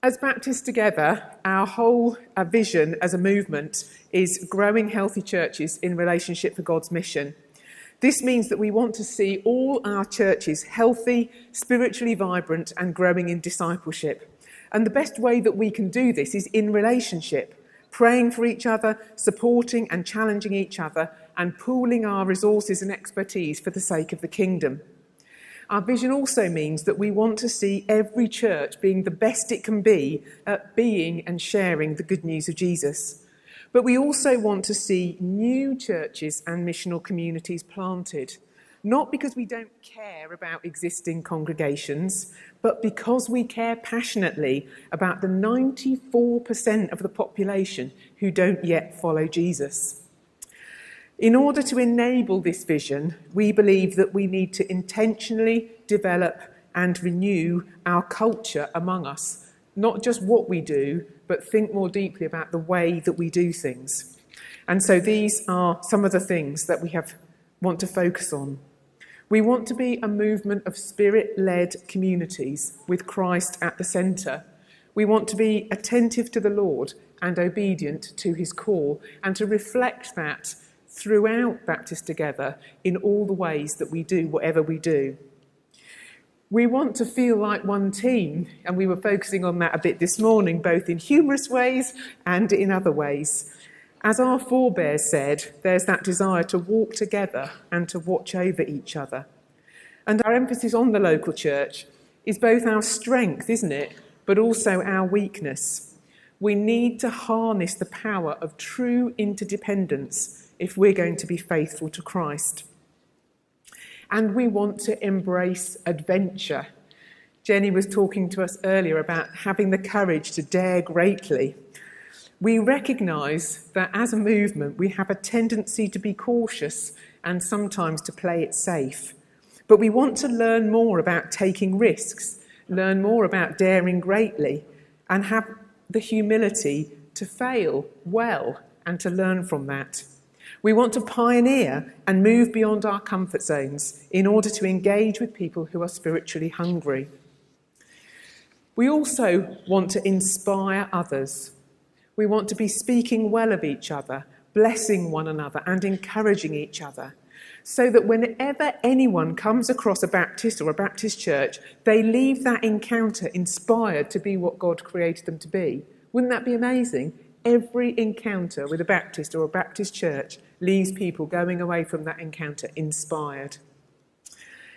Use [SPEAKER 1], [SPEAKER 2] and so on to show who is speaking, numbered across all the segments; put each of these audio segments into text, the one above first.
[SPEAKER 1] As Baptists Together, our whole vision as a movement is growing healthy churches in relationship for God's mission. This means that we want to see all our churches healthy, spiritually vibrant, and growing in discipleship. And the best way that we can do this is in relationship, praying for each other, supporting and challenging each other, and pooling our resources and expertise for the sake of the kingdom. Our vision also means that we want to see every church being the best it can be at being and sharing the good news of Jesus. But we also want to see new churches and missional communities planted, not because we don't care about existing congregations, but because we care passionately about the 94% of the population who don't yet follow Jesus. In order to enable this vision, we believe that we need to intentionally develop and renew our culture among us. Not just what we do, but think more deeply about the way that we do things. And so these are some of the things that we want to focus on. We want to be a movement of spirit-led communities with Christ at the centre. We want to be attentive to the Lord and obedient to his call, and to reflect that throughout Baptists Together in all the ways that we do whatever we do. We want to feel like one team, and we were focusing on that a bit this morning, both in humorous ways and in other ways. As our forebears said, there's that desire to walk together and to watch over each other. And our emphasis on the local church is both our strength, isn't it, but also our weakness. We need to harness the power of true interdependence if we're going to be faithful to Christ. And we want to embrace adventure. Jenny was talking to us earlier about having the courage to dare greatly. We recognise that as a movement, we have a tendency to be cautious and sometimes to play it safe. But we want to learn more about taking risks, learn more about daring greatly, and have the humility to fail well and to learn from that. We want to pioneer and move beyond our comfort zones in order to engage with people who are spiritually hungry. We also want to inspire others. We want to be speaking well of each other, blessing one another and encouraging each other, so that whenever anyone comes across a Baptist or a Baptist church, they leave that encounter inspired to be what God created them to be. Wouldn't that be amazing? Every encounter with a Baptist or a Baptist church leaves people going away from that encounter inspired.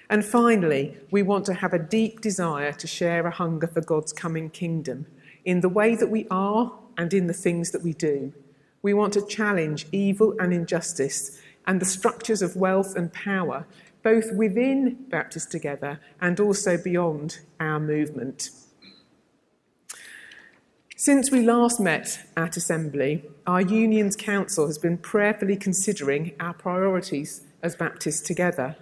[SPEAKER 1] And finally, we want to have a deep desire to share a hunger for God's coming kingdom in the way that we are and in the things that we do. We want to challenge evil and injustice and the structures of wealth and power, both within Baptists Together and also beyond our movement. Since we last met at Assembly, our Union's Council has been prayerfully considering our priorities as Baptists Together.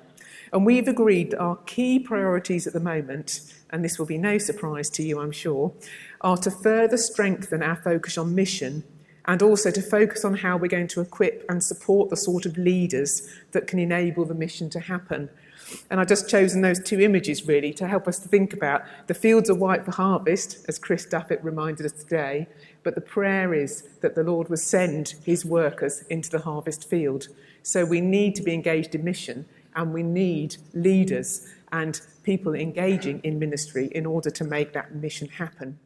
[SPEAKER 1] And we've agreed that our key priorities at the moment, and this will be no surprise to you, I'm sure, are to further strengthen our focus on mission and also to focus on how we're going to equip and support the sort of leaders that can enable the mission to happen. And I've just chosen those two images, really, to help us to think about the fields are white for harvest, as Chris Duffett reminded us today, but the prayer is that the Lord will send his workers into the harvest field. So we need to be engaged in mission, and we need leaders and people engaging in ministry in order to make that mission happen.